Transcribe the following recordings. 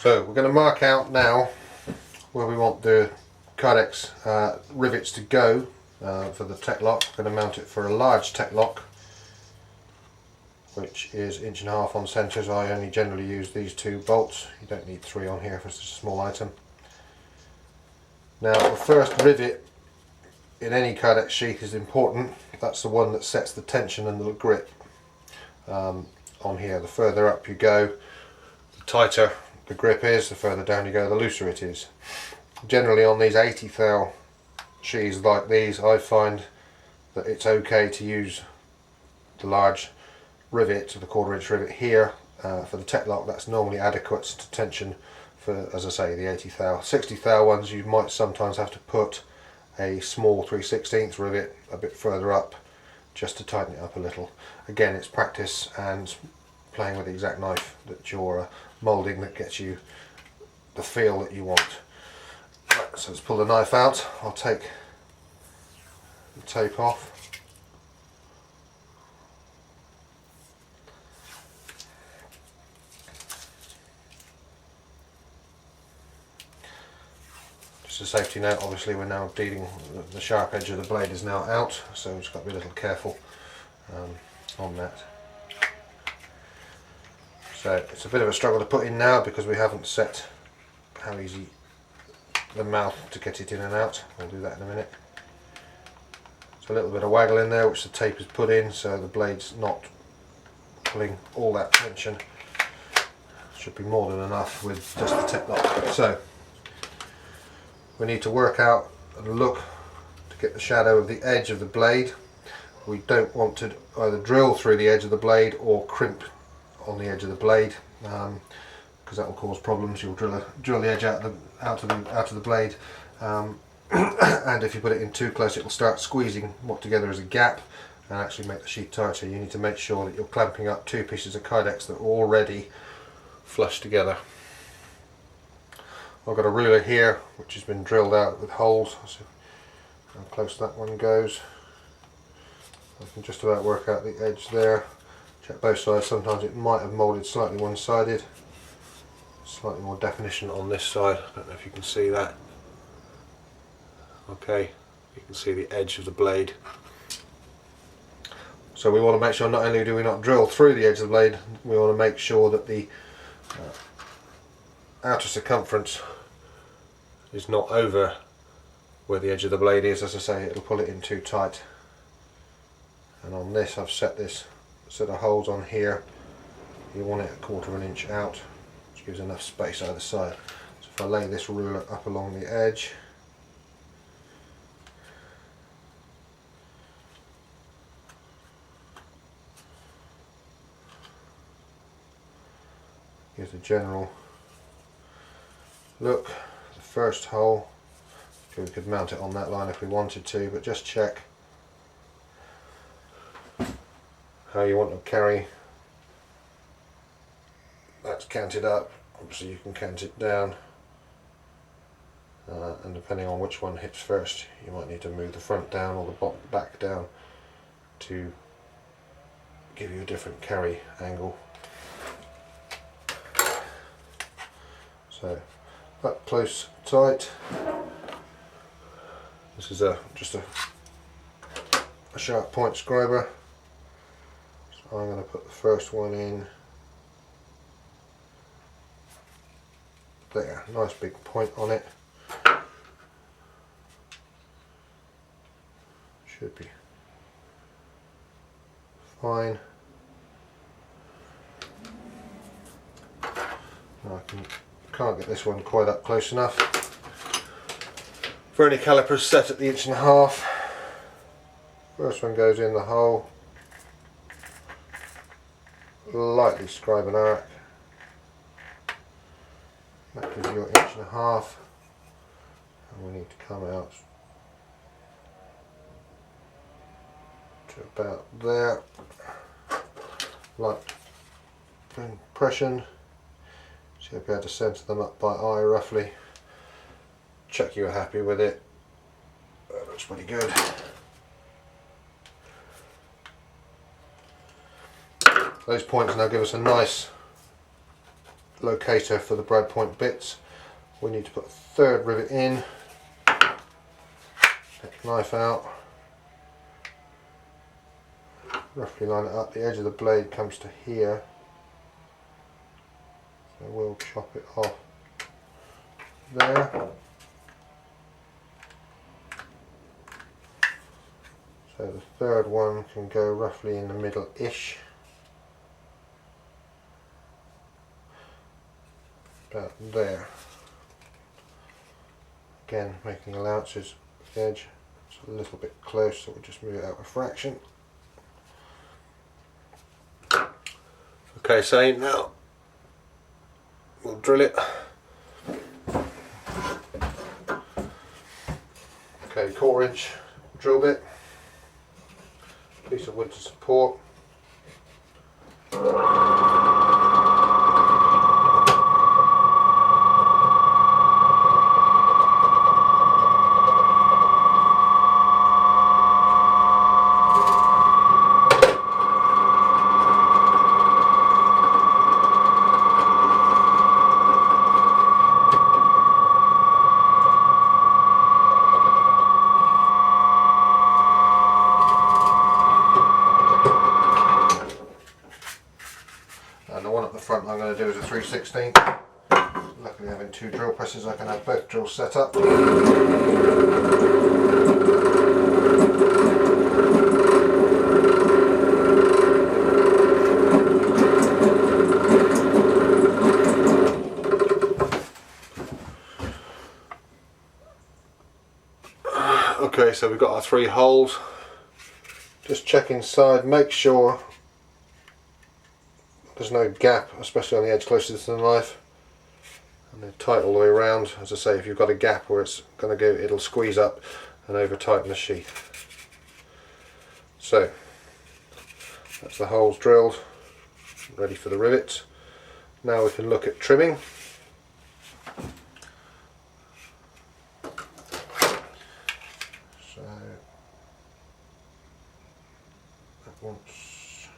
So we're going to mark out now where we want the Kydex rivets to go for the tech lock. We're going to mount it for a large tech lock, which is 1.5 inches on centre, so I only generally use these 2 bolts. You don't need 3 on here for such a small item. Now the first rivet in any Kydex sheath is important. That's the one that sets the tension and the grip on here. The further up you go, the tighter the grip is, the further down you go, the looser it is. Generally on these 80 thou sheaths like these, I find that it's okay to use the large rivet, the 1/4 inch rivet here for the tech lock. That's normally adequate to tension for, as I say, the 80 thou. 60 thou ones you might sometimes have to put a small 3/16 rivet a bit further up just to tighten it up a little. Again, it's practice and playing with the exact knife that you're moulding that gets you the feel that you want. Right, so let's pull the knife out. I'll take the tape off. Just a safety note, obviously we're now dealing, the sharp edge of the blade is now out, so we've just got to be a little careful on that. So it's a bit of a struggle to put in now because we haven't set how easy the mouth to get it in and out. We'll do that in a minute. There's a little bit of waggle in there which the tape is put in, so the blade's not pulling all that tension. Should be more than enough with just the tech lock. So we need to work out and look to get the shadow of the edge of the blade. We don't want to either drill through the edge of the blade or crimp on the edge of the blade, because that will cause problems. You'll drill the edge out of the blade, and if you put it in too close, it will start squeezing what together as a gap and actually make the sheath tighter. You need to make sure that you're clamping up 2 pieces of Kydex that are already flush together. I've got a ruler here which has been drilled out with holes. So how close that one goes. I can just about work out the edge there. Check both sides. Sometimes it might have moulded slightly one-sided. Slightly more definition on this side. I don't know if you can see that. Okay, you can see the edge of the blade. So we want to make sure not only do we not drill through the edge of the blade, we want to make sure that the outer circumference is not over where the edge of the blade is. As I say, it'll pull it in too tight. And on this I've set this set of holes on here. You want it 1/4 inch out, which gives enough space either side. So if I lay this ruler up along the edge, gives a general look. The first hole, we could mount it on that line if we wanted to, but just check how you want to carry. That's canted up, obviously you can cant it down, and depending on which one hits first, you might need to move the front down or the back down to give you a different carry angle. So up close, tight. This is just a sharp point scriber. So I'm going to put the first one in there. Nice big point on it. Should be fine. Now can't get this one quite up close enough. For any calipers set at the 1.5 inch. First one goes in the hole. Lightly scribe an arc. That gives you your 1.5 inch. And we need to come out to about there. Light impression. So you'll be able to centre them up by eye roughly. Check you're happy with it. That looks pretty good. Those points now give us a nice locator for the brad point bits. We need to put a third rivet in. Take the knife out, roughly line it up. The edge of the blade comes to here, so we'll chop it off there. So the third one can go roughly in the middle-ish, about there. Again, making allowances with the edge. It's a little bit close, so we'll just move it out a fraction. Okay, so now we'll drill it. Okay, 1/4 inch drill bit, piece of wood to support. And the one at the front I'm going to do is a 3/16. Luckily having 2 drill presses I can have both drills set up. Okay, so we've got our 3 holes. Just check inside, make sure there's no gap, especially on the edge closest to the knife, and they're tight all the way around. As I say, if you've got a gap where it's going to go, it'll squeeze up and over tighten the sheath. So that's the holes drilled, ready for the rivets. Now we can look at trimming. So that once.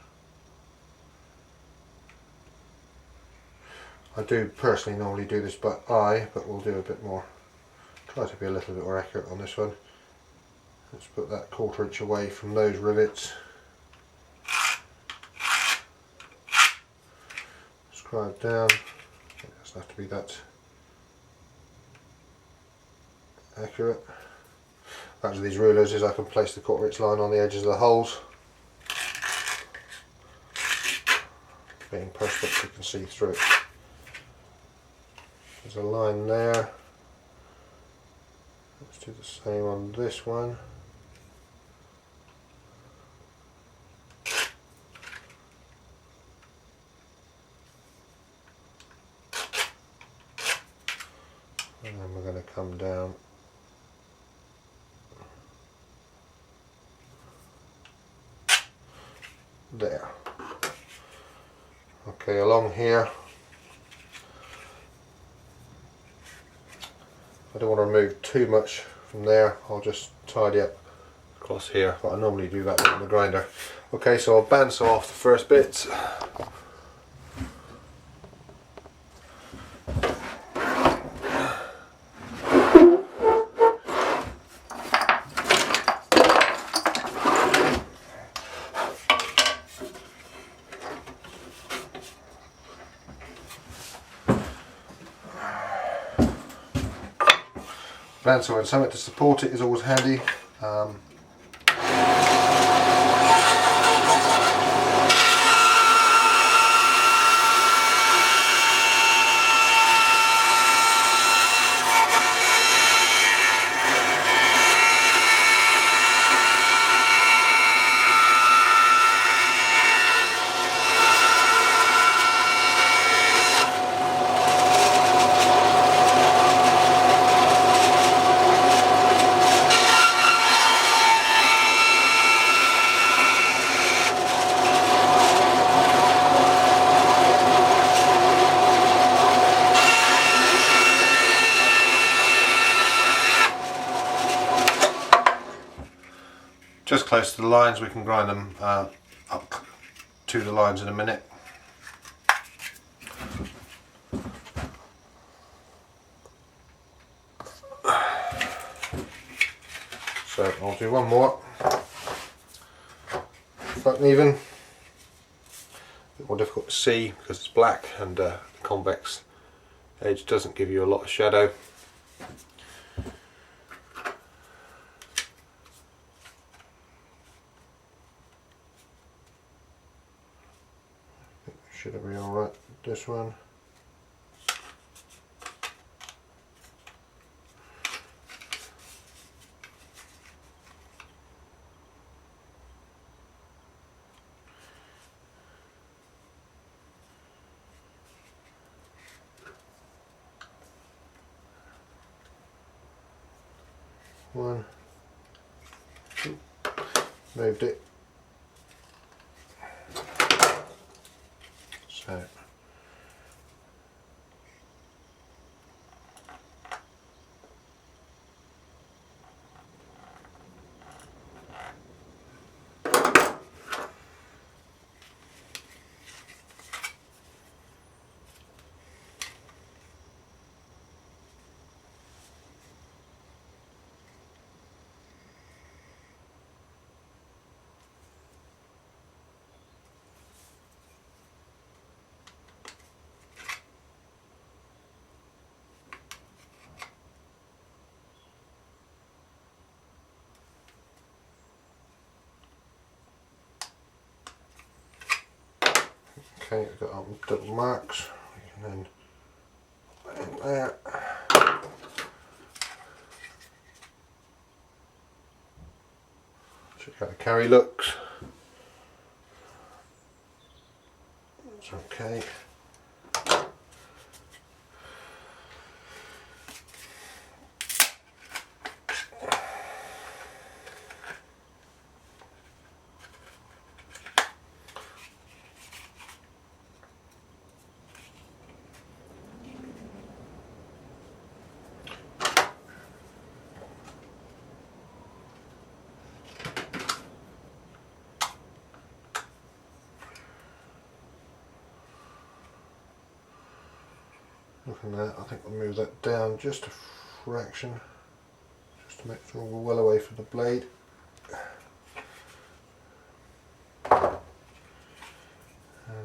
I do personally normally do this by eye, but we'll do a bit more, try to be a little bit more accurate on this one. Let's put that 1/4 inch away from those rivets. Scribe down, it doesn't have to be that accurate. Back to these rulers is I can place the 1/4 inch line on the edges of the holes. Being perfect, you can see through it. There's a line there. Let's do the same on this one. And then we're going to come down there. Okay, along here I don't want to remove too much from there. I'll just tidy up across here, but I normally do that with the grinder. Okay, so I'll bandsaw off the first bits. Bandsaw and something to support it is always handy. Just close to the lines, we can grind them up to the lines in a minute. So I'll do one more. Front even. A bit more difficult to see because it's black and the convex edge doesn't give you a lot of shadow. Should it be alright with this one? One, two, moved it. So okay, I've got double marks, and then there. Check out the carry looks. It's okay. Looking at that, I think I'll move that down just a fraction, just to make sure we're well away from the blade. And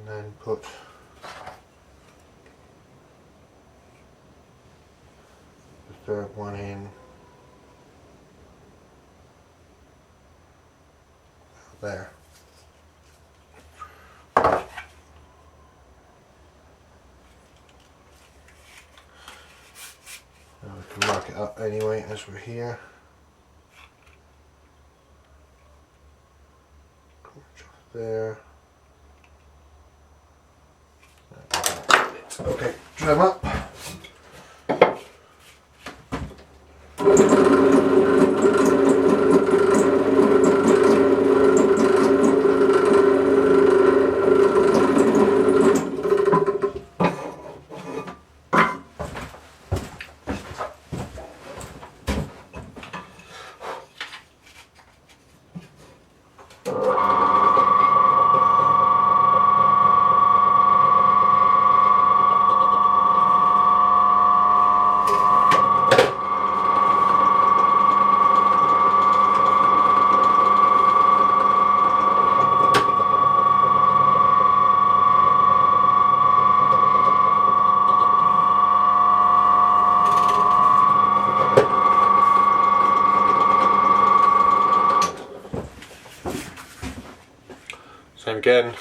then put the third one in there. Now we can mark it up anyway as we're here. There. Okay, trim up. Same again.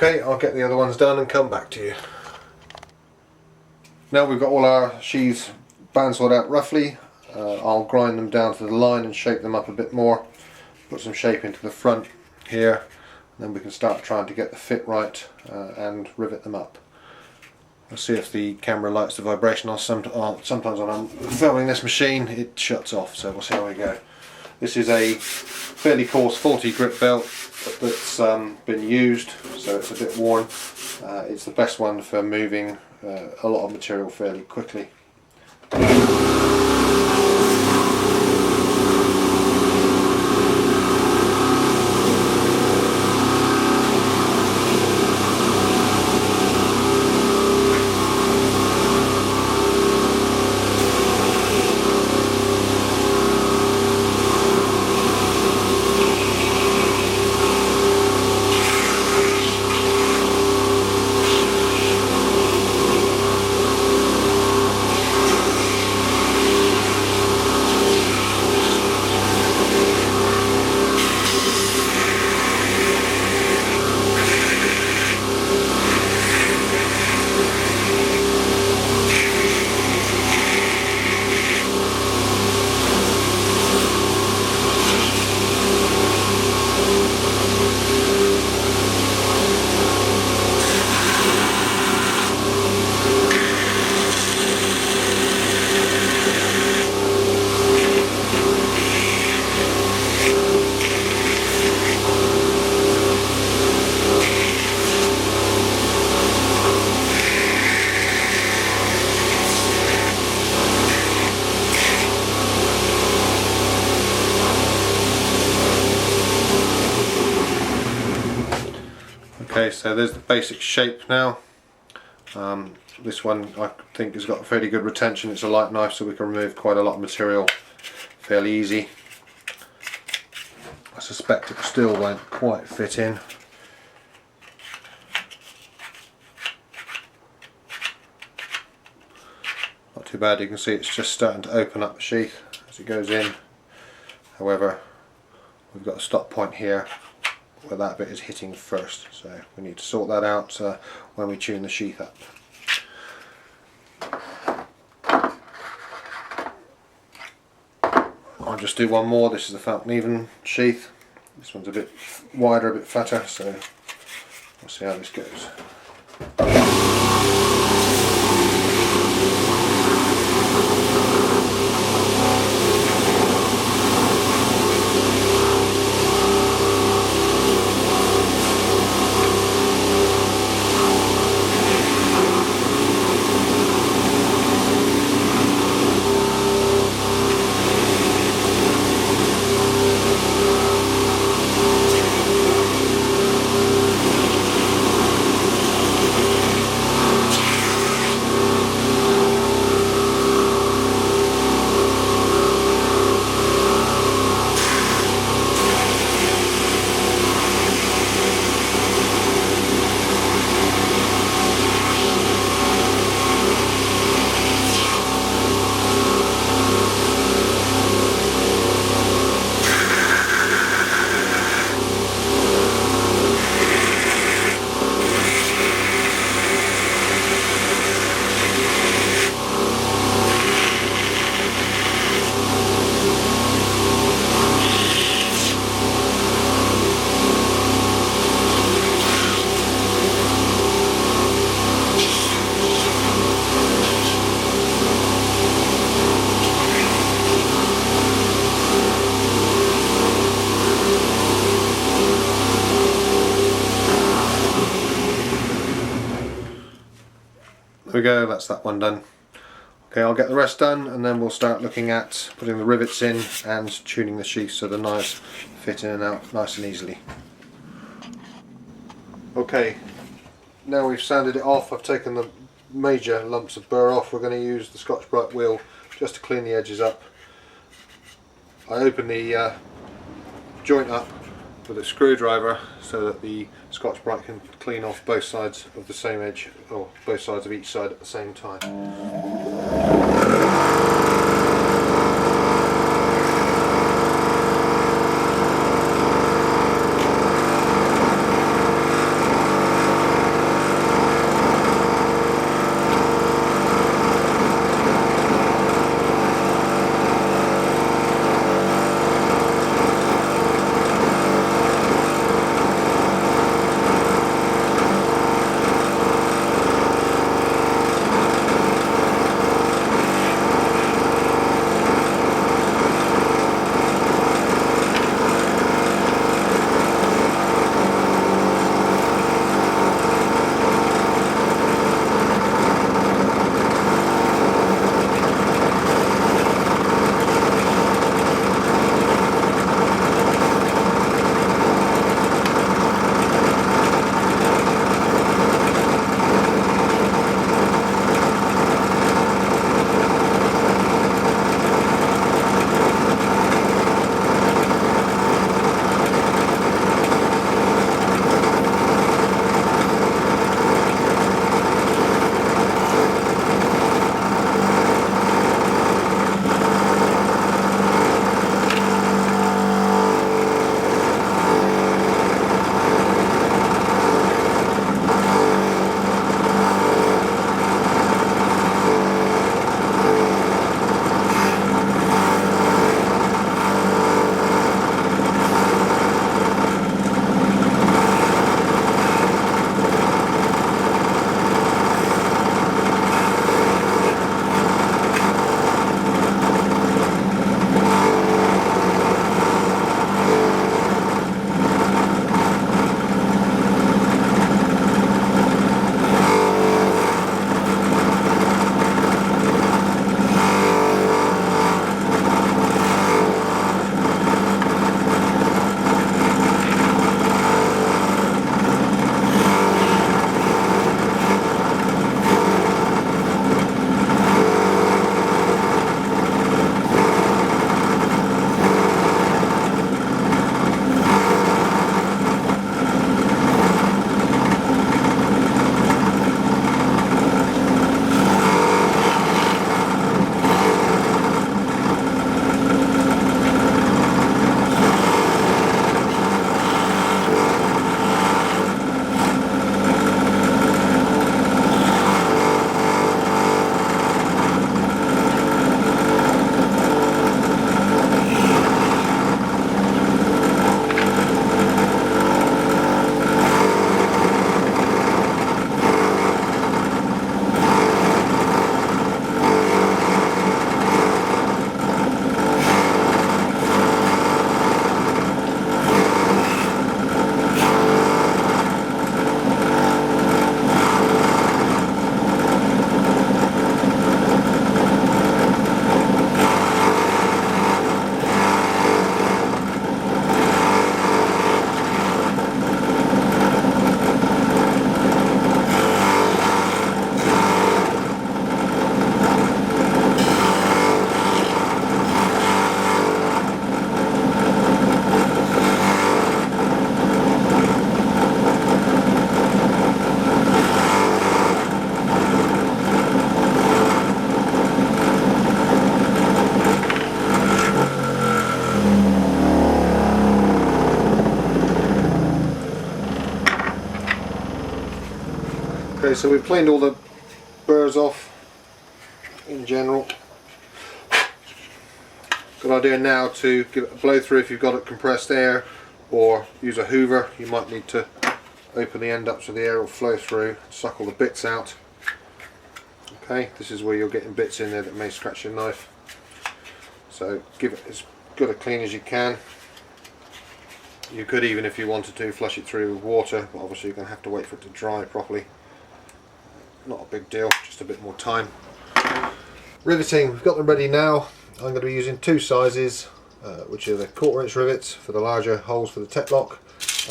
Okay, I'll get the other ones done and come back to you. Now we've got all our sheaths bandsawed out roughly, I'll grind them down to the line and shape them up a bit more, put some shape into the front here, and then we can start trying to get the fit right and rivet them up. I'll see if the camera likes the vibration. Sometimes when I'm filming this machine it shuts off, so we'll see how we go. This is a fairly coarse 40 grit belt that's been used, so it's a bit worn. It's the best one for moving a lot of material fairly quickly. Okay, so there's the basic shape now. This one I think has got fairly good retention. It's a light knife, so we can remove quite a lot of material fairly easy. I suspect it still won't quite fit in. Not too bad, you can see it's just starting to open up the sheath as it goes in. However, we've got a stop point here where that bit is hitting first, so we need to sort that out when we tune the sheath up. I'll just do one more. This is the Falcon Even sheath. This one's a bit wider, a bit fatter, so we'll see how this goes. There we go, that's that one done. Okay, I'll get the rest done and then we'll start looking at putting the rivets in and tuning the sheath so the knives fit in and out nice and easily. Okay, now we've sanded it off, I've taken the major lumps of burr off. We're going to use the Scotch-Brite wheel just to clean the edges up. I open the joint up with a screwdriver so that the Scotch-Brite can clean off both sides of the same edge, or both sides of each side at the same time. Okay, so we've cleaned all the burrs off in general. Good idea now to give it a blow through if you've got it compressed air, or use a hoover. You might need to open the end up so the air will flow through, suck all the bits out. Okay, this is where you're getting bits in there that may scratch your knife. So give it as good a clean as you can. You could, even if you wanted to, flush it through with water, but obviously you're going to have to wait for it to dry properly. Not a big deal, just a bit more time. Riveting, we've got them ready now. I'm going to be using two sizes, which are the 1/4 inch rivets for the larger holes for the tetlock,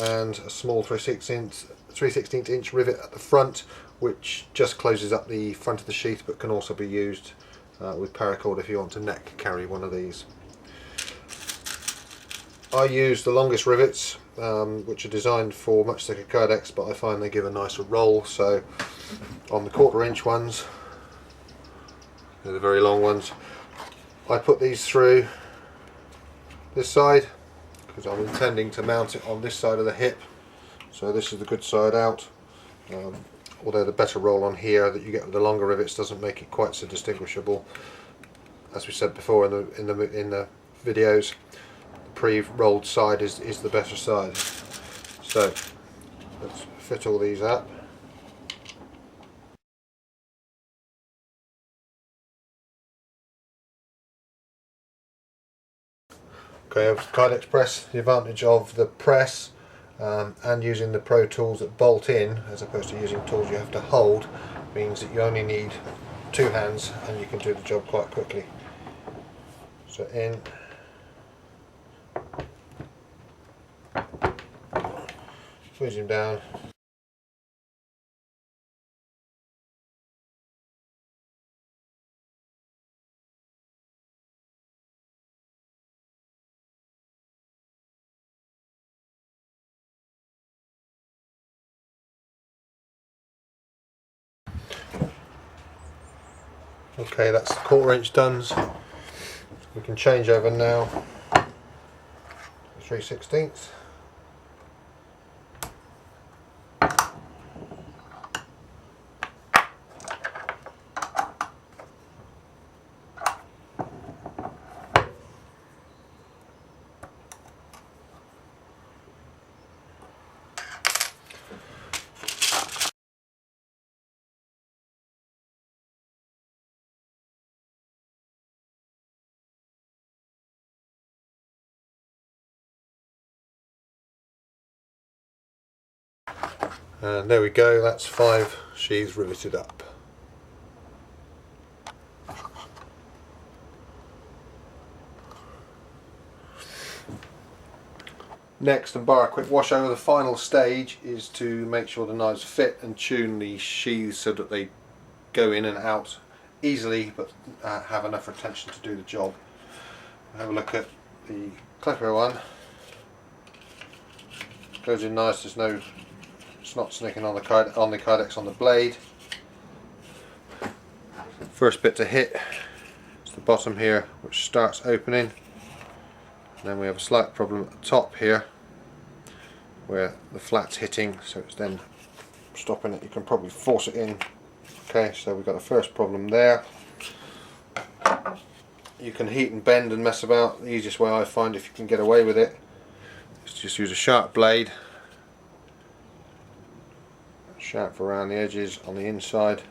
and a small 3/16 inch rivet at the front, which just closes up the front of the sheath, but can also be used with paracord if you want to neck carry one of these. I use the longest rivets, which are designed for much thicker Kydex, but I find they give a nicer roll. So on the 1/4 inch ones, they're the very long ones, I put these through this side because I'm intending to mount it on this side of the hip. So this is the good side out. Although the better roll on here that you get with the longer rivets doesn't make it quite so distinguishable. As we said before in the videos, pre-rolled side is the better side. So let's fit all these up. Okay, I've Kydex press. The advantage of the press and using the Pro tools that bolt in, as opposed to using tools you have to hold, means that you only need two hands and you can do the job quite quickly. So in, squeeze him down. Okay, that's the 1/4 inch done. We can change over now to 3/16. And there we go, that's 5 sheaths riveted up. Next, and bar a quick wash over, the final stage is to make sure the knives fit and tune the sheaths so that they go in and out easily but have enough retention to do the job. Have a look at the clipper one. Goes in nice, there's no snot snicking on the Kydex on the blade. First bit to hit is the bottom here, which starts opening. And then we have a slight problem at the top here where the flat's hitting, so it's then stopping it. You can probably force it in. Okay, so we've got the first problem there. You can heat and bend and mess about. The easiest way I find, if you can get away with it, is to just use a sharp blade, sharp around the edges on the inside,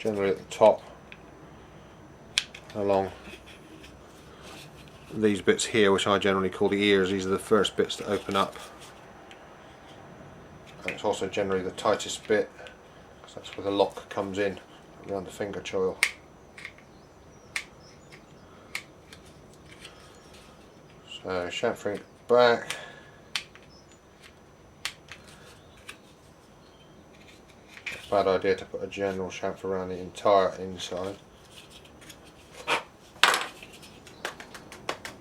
generally at the top, along these bits here, which I generally call the ears. These are the first bits to open up, and it's also generally the tightest bit because that's where the lock comes in around the finger choil. So chamfering it back, bad idea to put a general chamfer around the entire inside.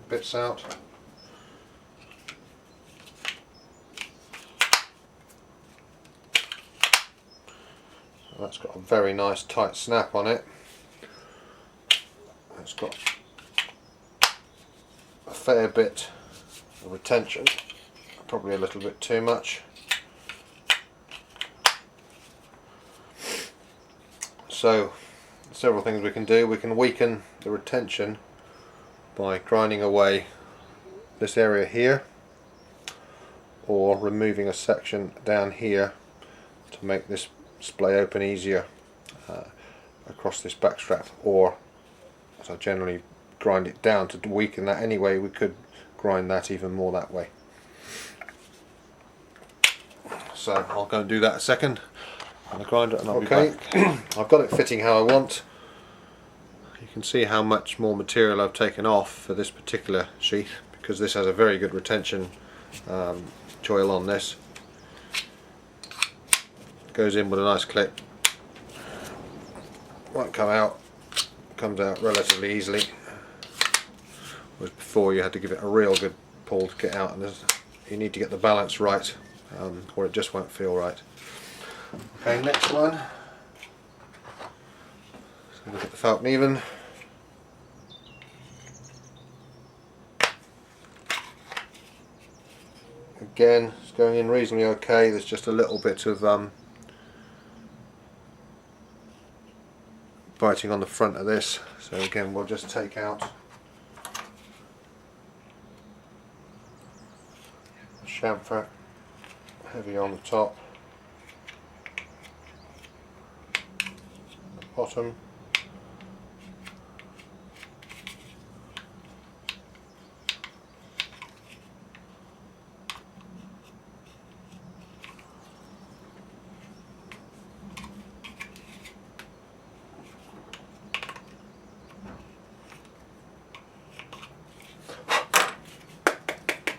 Bits out. So that's got a very nice tight snap on it. It's got a fair bit of retention probably a little bit too much. So several things we can do. We can weaken the retention by grinding away this area here, or removing a section down here to make this splay open easier across this back strap, or as I generally grind it down to weaken that anyway, we could grind that even more that way. So I'll go and do that a second on the grinder and I'll be back. I've got it fitting how I want. You can see how much more material I've taken off for this particular sheath, because this has a very good retention choil on this. Goes in with a nice clip, won't come out, comes out relatively easily, whereas before you had to give it a real good pull to get out, and you need to get the balance right or it just won't feel right. Okay, next one. So look at the Falcon even. Again, it's going in reasonably okay. There's just a little bit of biting on the front of this, so again we'll just take out chamfer, heavy on the top, the bottom,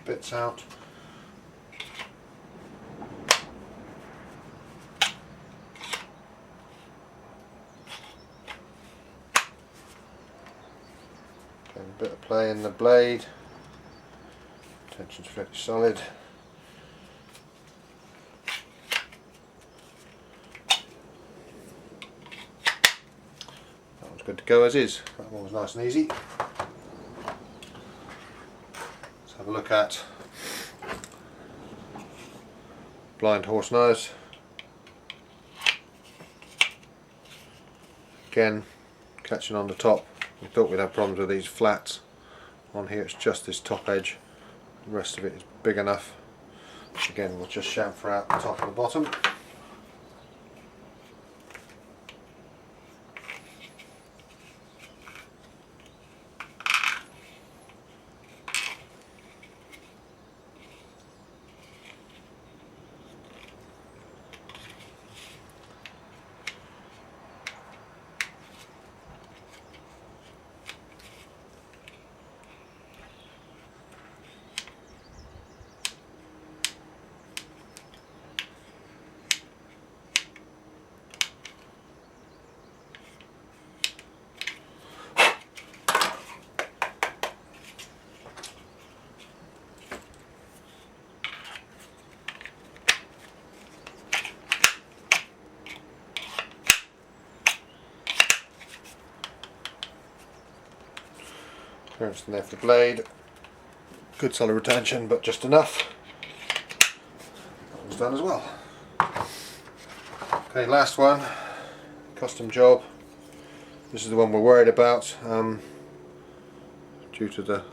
bits out. Getting a bit of play in the blade. Tension's fairly solid. That one's good to go as is. That one was nice and easy. Have a look at blind horse nose. Again, catching on the top. We thought we'd have problems with these flats. On here it's just this top edge. The rest of it is big enough. Again, we'll just chamfer out the top and the bottom. Clearance in there for the blade. Good solid retention, but just enough. That one's done as well. Okay, last one. Custom job. This is the one we're worried about due to the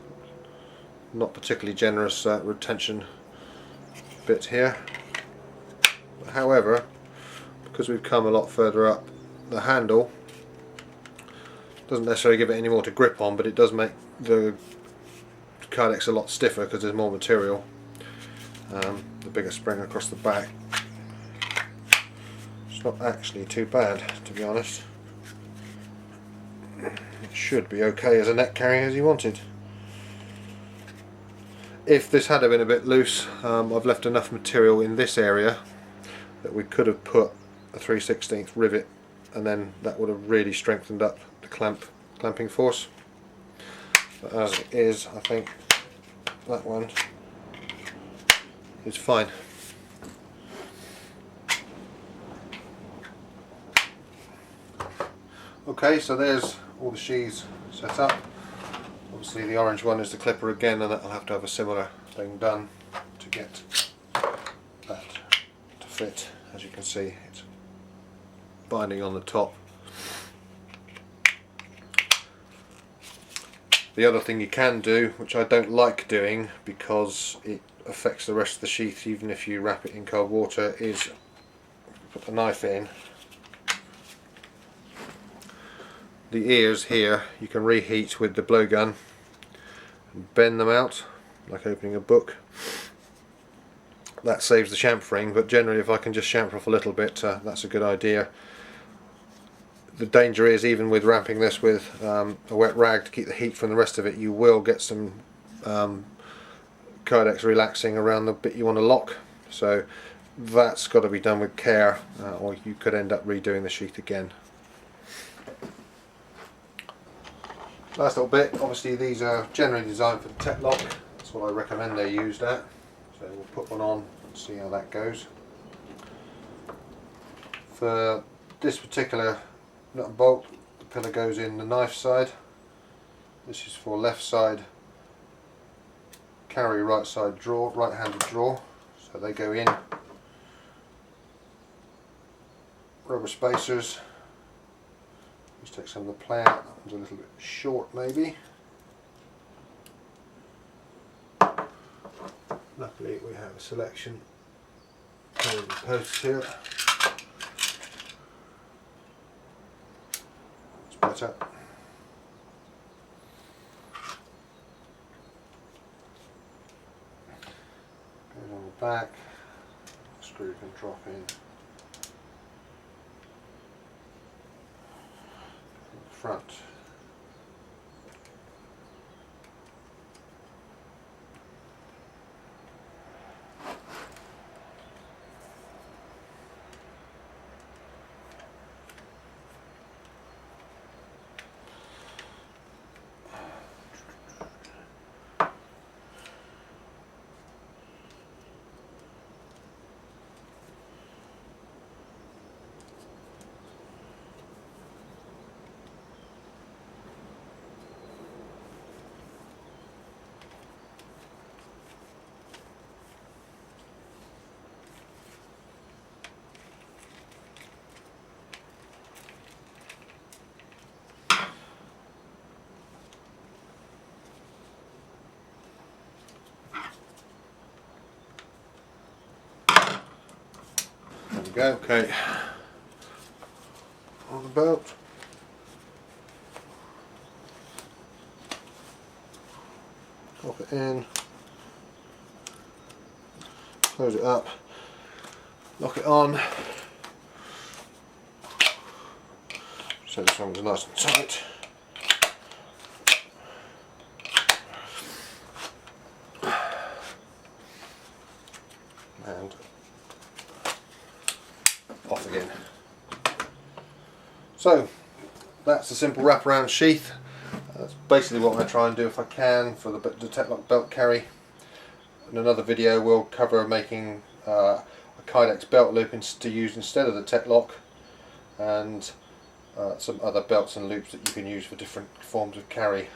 not particularly generous retention bit here. However, because we've come a lot further up, the handle doesn't necessarily give it any more to grip on, but it does make the Kydex a lot stiffer because there's more material. The bigger spring across the back. It's not actually too bad, to be honest. It should be okay as a net carrier as you wanted. If this had been a bit loose, I've left enough material in this area that we could have put a 3/16 rivet, and then that would have really strengthened up the clamping force. But as it is, I think that one is fine. Okay, so there's all the sheaths set up. Obviously the orange one is the clipper again, and that'll have to have a similar thing done to get that to fit. As you can see, it's binding on the top. The other thing you can do, which I don't like doing because it affects the rest of the sheath even if you wrap it in cold water, is put the knife in. The ears here you can reheat with the blowgun and bend them out like opening a book. That saves the chamfering, but generally if I can just chamfer off a little bit, that's a good idea. The danger is, even with wrapping this with a wet rag to keep the heat from the rest of it, you will get some Kydex relaxing around the bit you want to lock, so that's got to be done with care, or you could end up redoing the sheath again. Last little bit, obviously these are generally designed for the tech lock, that's what I recommend they're used at, so we'll put one on and see how that goes. For this particular nut and bolt, the pillar goes in the knife side. This is for left side carry, right side drawer, right handed drawer, so they go in. Rubber spacers, just take some of the play out, that one's a little bit short maybe. Luckily we have a selection of posts here. Better. Goes on the back, the screw can drop in. The front. There we go, okay. On the belt. Pop it in. Close it up. Lock it on. So this one's nice and tight. And off again. So that's a simple wraparound sheath. That's basically what I try and do if I can for the Tech-Lock belt carry. In another video we'll cover making a Kydex belt loop to use instead of the Tech-Lock, and some other belts and loops that you can use for different forms of carry.